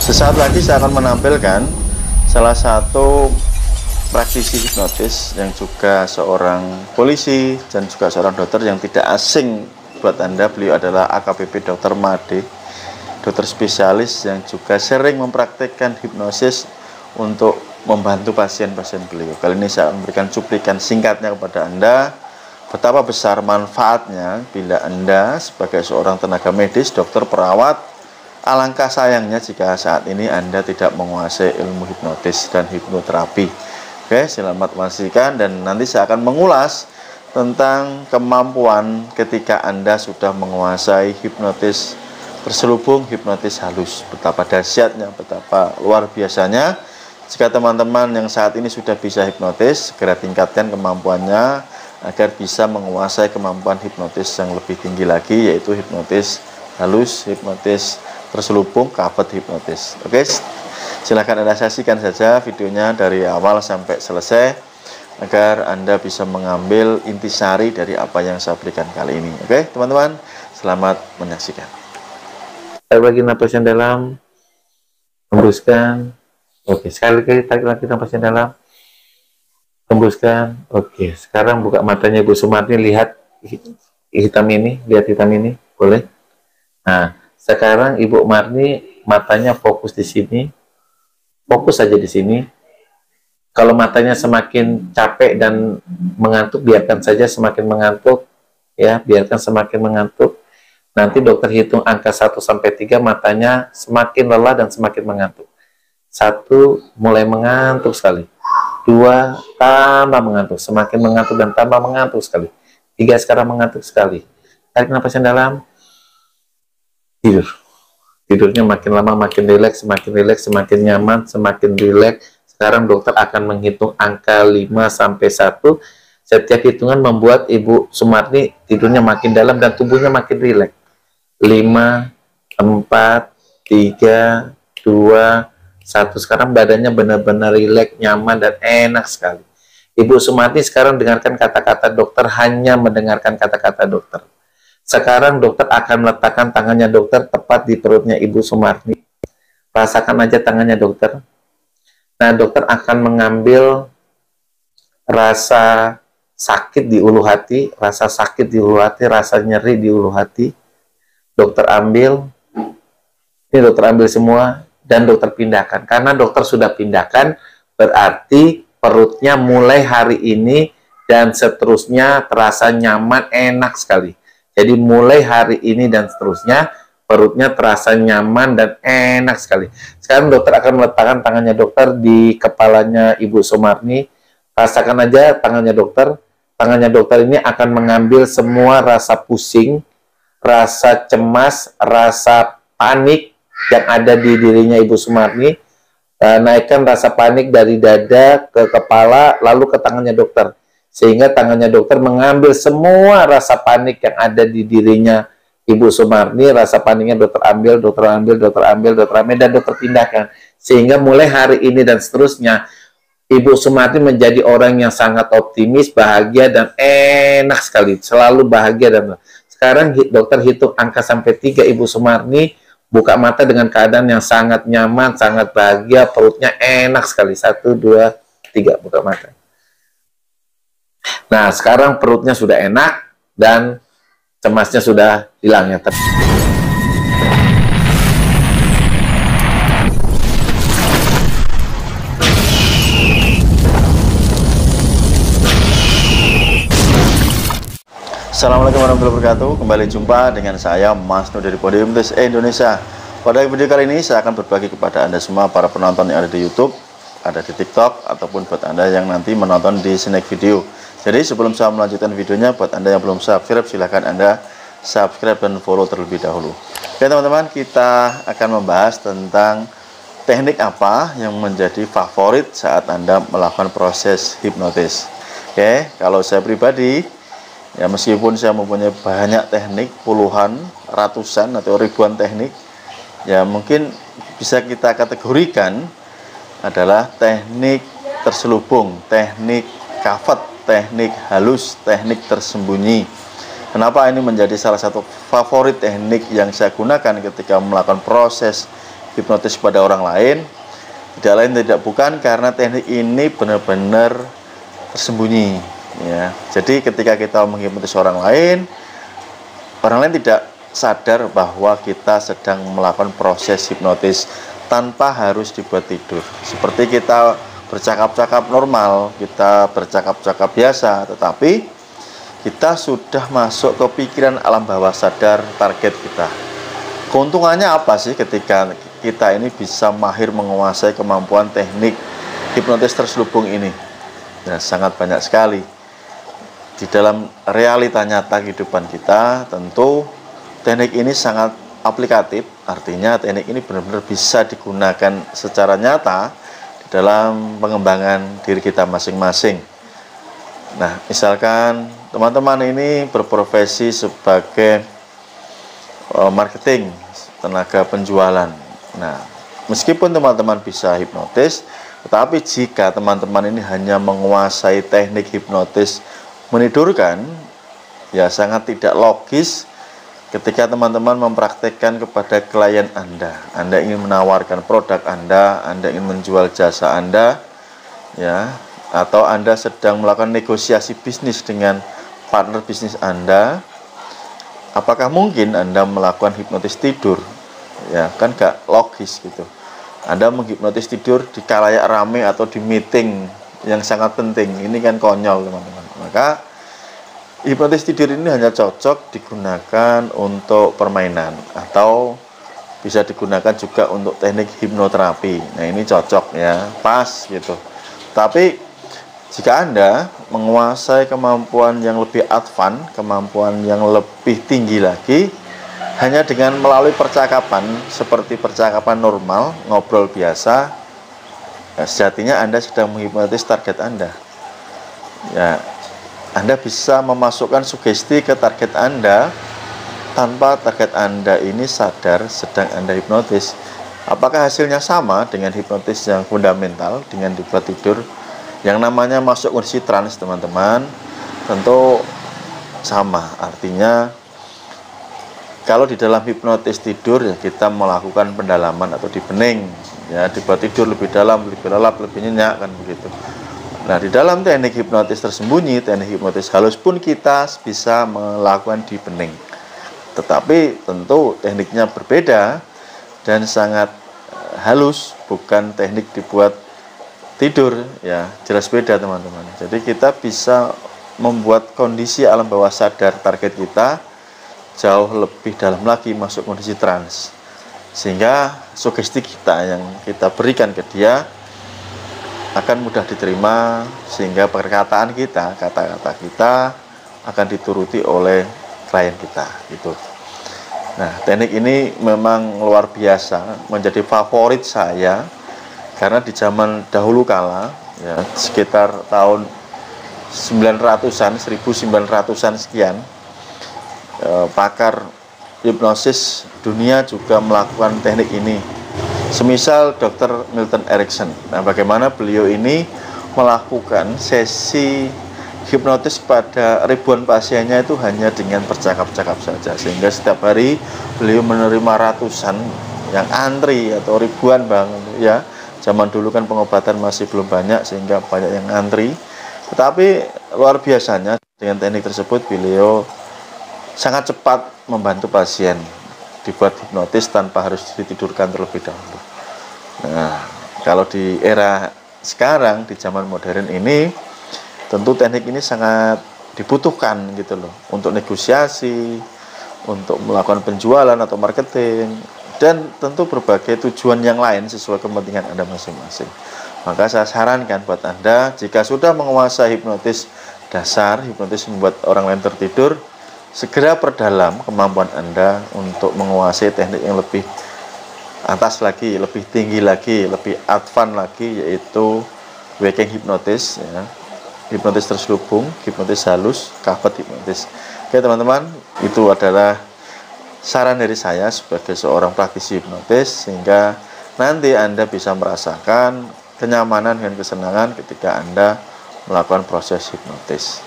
Sesaat lagi saya akan menampilkan salah satu praktisi hipnotis yang juga seorang polisi dan juga seorang dokter yang tidak asing buat Anda. Beliau adalah AKBP Dr. Made, dokter spesialis yang juga sering mempraktikkan hipnosis untuk membantu pasien-pasien beliau. Kali ini saya akan memberikan cuplikan singkatnya kepada Anda betapa besar manfaatnya bila Anda sebagai seorang tenaga medis, dokter, perawat. Alangkah sayangnya jika saat ini Anda tidak menguasai ilmu hipnotis dan hipnoterapi. Oke, selamat menyaksikan dan nanti saya akan mengulas tentang kemampuan ketika Anda sudah menguasai hipnotis terselubung, hipnotis halus. Betapa dahsyatnya, betapa luar biasanya. Jika teman-teman yang saat ini sudah bisa hipnotis, segera tingkatkan kemampuannya agar bisa menguasai kemampuan hipnotis yang lebih tinggi lagi, yaitu hipnotis halus, hipnotis terselubung, covered hipnotis. Oke, silahkan Anda saksikan saja videonya dari awal sampai selesai agar Anda bisa mengambil intisari dari apa yang saya berikan kali ini. Oke, teman-teman, selamat menyaksikan. Tarik lagi napas yang dalam, hembuskan. Oke, sekali lagi tarik lagi napas yang dalam, hembuskan. Oke, sekarang buka matanya Ibu Sumarni, lihat hitam ini, lihat hitam ini, boleh? Nah, sekarang Ibu Marni matanya fokus di sini, fokus saja di sini. Kalau matanya semakin capek dan mengantuk, biarkan saja semakin mengantuk, ya, biarkan semakin mengantuk. Nanti dokter hitung angka 1 sampai 3, matanya semakin lelah dan semakin mengantuk. 1, mulai mengantuk sekali. 2, tambah mengantuk, semakin mengantuk dan tambah mengantuk sekali. 3, sekarang mengantuk sekali. Tarik nafas yang dalam. Tidurnya makin lama makin rileks, semakin nyaman, semakin rileks. Sekarang dokter akan menghitung angka 5 sampai 1. Setiap hitungan membuat Ibu Sumarni tidurnya makin dalam dan tubuhnya makin rileks. 5, 4, 3, 2, 1. Sekarang badannya benar-benar rileks, nyaman dan enak sekali. Ibu Sumarni sekarang dengarkan kata-kata dokter, hanya mendengarkan kata-kata dokter. Sekarang dokter akan meletakkan tangannya dokter tepat di perutnya Ibu Sumarni. Rasakan aja tangannya dokter. Nah, dokter akan mengambil rasa sakit di ulu hati, rasa sakit di ulu hati, rasa nyeri di ulu hati. Dokter ambil, ini dokter ambil semua, dan dokter pindahkan. Karena dokter sudah pindahkan, berarti perutnya mulai hari ini dan seterusnya terasa nyaman, enak sekali. Jadi mulai hari ini dan seterusnya, perutnya terasa nyaman dan enak sekali. Sekarang dokter akan meletakkan tangannya dokter di kepalanya Ibu Sumarni. Rasakan aja tangannya dokter. Tangannya dokter ini akan mengambil semua rasa pusing, rasa cemas, rasa panik yang ada di dirinya Ibu Sumarni. Naikkan rasa panik dari dada ke kepala, lalu ke tangannya dokter. Sehingga tangannya dokter mengambil semua rasa panik yang ada di dirinya Ibu Sumarni. Rasa paniknya dokter ambil, dan dokter pindahkan. Sehingga mulai hari ini dan seterusnya, Ibu Sumarni menjadi orang yang sangat optimis, bahagia, dan enak sekali. Selalu bahagia. Dan sekarang dokter hitung angka sampai 3, Ibu Sumarni buka mata dengan keadaan yang sangat nyaman, sangat bahagia, perutnya enak sekali. 1, 2, 3, buka mata. Nah, sekarang perutnya sudah enak dan cemasnya sudah hilang ya. Assalamualaikum warahmatullahi wabarakatuh. Kembali jumpa dengan saya Mas Nur dari Podium Tes Indonesia. Pada video kali ini saya akan berbagi kepada Anda semua para penonton yang ada di YouTube, ada di TikTok, ataupun buat Anda yang nanti menonton di snack video. Jadi sebelum saya melanjutkan videonya, buat Anda yang belum subscribe, silahkan Anda subscribe dan follow terlebih dahulu. Oke teman-teman, kita akan membahas tentang teknik apa yang menjadi favorit saat Anda melakukan proses hipnotis. Oke, kalau saya pribadi, ya meskipun saya mempunyai banyak teknik, puluhan, ratusan atau ribuan teknik, ya mungkin bisa kita kategorikan adalah teknik terselubung, teknik covered, teknik halus, teknik tersembunyi. Kenapa ini menjadi salah satu favorit teknik yang saya gunakan ketika melakukan proses hipnotis pada orang lain, tidak lain tidak bukan karena teknik ini benar-benar tersembunyi, ya. Jadi ketika kita menghipnotis orang lain tidak sadar bahwa kita sedang melakukan proses hipnotis tanpa harus dibuat tidur. Seperti kita bercakap-cakap normal, kita bercakap-cakap biasa, tetapi kita sudah masuk ke pikiran alam bawah sadar target kita. Keuntungannya apa sih ketika kita ini bisa mahir menguasai kemampuan teknik hipnotis terselubung ini? Ya, sangat banyak sekali. Di dalam realita nyata kehidupan kita, tentu teknik ini sangat aplikatif, artinya teknik ini benar-benar bisa digunakan secara nyata di dalam pengembangan diri kita masing-masing. Nah, misalkan teman-teman ini berprofesi sebagai marketing, tenaga penjualan. Nah, meskipun teman-teman bisa hipnotis, tetapi jika teman-teman ini hanya menguasai teknik hipnotis menidurkan, ya sangat tidak logis ketika teman-teman mempraktekkan kepada klien Anda. Anda ingin menawarkan produk Anda ingin menjual jasa Anda, ya, atau Anda sedang melakukan negosiasi bisnis dengan partner bisnis Anda. Apakah mungkin Anda melakukan hipnotis tidur? Ya, kan gak logis gitu. Anda menghipnotis tidur di khalayak rame atau di meeting yang sangat penting. Ini kan konyol, teman-teman. Maka hipnotis tidur ini hanya cocok digunakan untuk permainan atau bisa digunakan juga untuk teknik hipnoterapi. Nah, ini cocok ya, pas gitu. Tapi jika Anda menguasai kemampuan yang lebih advance, kemampuan yang lebih tinggi lagi, hanya dengan melalui percakapan seperti percakapan normal, ngobrol biasa, ya, sejatinya Anda sedang menghipnotis target Anda. Ya, Anda bisa memasukkan sugesti ke target Anda tanpa target Anda ini sadar sedang Anda hipnotis. Apakah hasilnya sama dengan hipnotis yang fundamental, dengan dibuat tidur? Yang namanya masuk kondisi trans, teman-teman, tentu sama. Artinya kalau di dalam hipnotis tidur, ya kita melakukan pendalaman atau dibening, ya, dibuat tidur lebih dalam, lebih lelap, lebih nyenyak, kan begitu. Nah, di dalam teknik hipnotis tersembunyi, teknik hipnotis halus pun kita bisa melakukan dibening. Tetapi tentu tekniknya berbeda dan sangat halus, bukan teknik dibuat tidur, ya, jelas beda, teman-teman. Jadi kita bisa membuat kondisi alam bawah sadar target kita jauh lebih dalam lagi, masuk kondisi trans, sehingga sugesti kita yang kita berikan ke dia akan mudah diterima, sehingga perkataan kita, kata-kata kita akan dituruti oleh klien kita gitu. Nah, teknik ini memang luar biasa, menjadi favorit saya karena di zaman dahulu kala, ya, sekitar tahun 900-an, 1900-an sekian, pakar hipnosis dunia juga melakukan teknik ini. Semisal Dr. Milton Erickson. Nah, bagaimana beliau ini melakukan sesi hipnotis pada ribuan pasiennya itu hanya dengan bercakap-cakap saja, sehingga setiap hari beliau menerima ratusan yang antri atau ribuan, bang, ya. Zaman dulu kan pengobatan masih belum banyak sehingga banyak yang antri. Tetapi luar biasanya dengan teknik tersebut beliau sangat cepat membantu pasien dibuat hipnotis tanpa harus ditidurkan terlebih dahulu. Nah, kalau di era sekarang, di zaman modern ini, tentu teknik ini sangat dibutuhkan gitu loh, untuk negosiasi, untuk melakukan penjualan atau marketing, dan tentu berbagai tujuan yang lain sesuai kepentingan Anda masing-masing. Maka saya sarankan buat Anda, jika sudah menguasai hipnotis dasar, hipnotis membuat orang lain tertidur, segera perdalam kemampuan Anda untuk menguasai teknik yang lebih atas lagi, lebih tinggi lagi, lebih advance lagi, yaitu waking hipnotis, ya, hipnotis terselubung, hipnotis halus, covered hipnotis. Oke, teman-teman, itu adalah saran dari saya sebagai seorang praktisi hipnotis, sehingga nanti Anda bisa merasakan kenyamanan dan kesenangan ketika Anda melakukan proses hipnotis.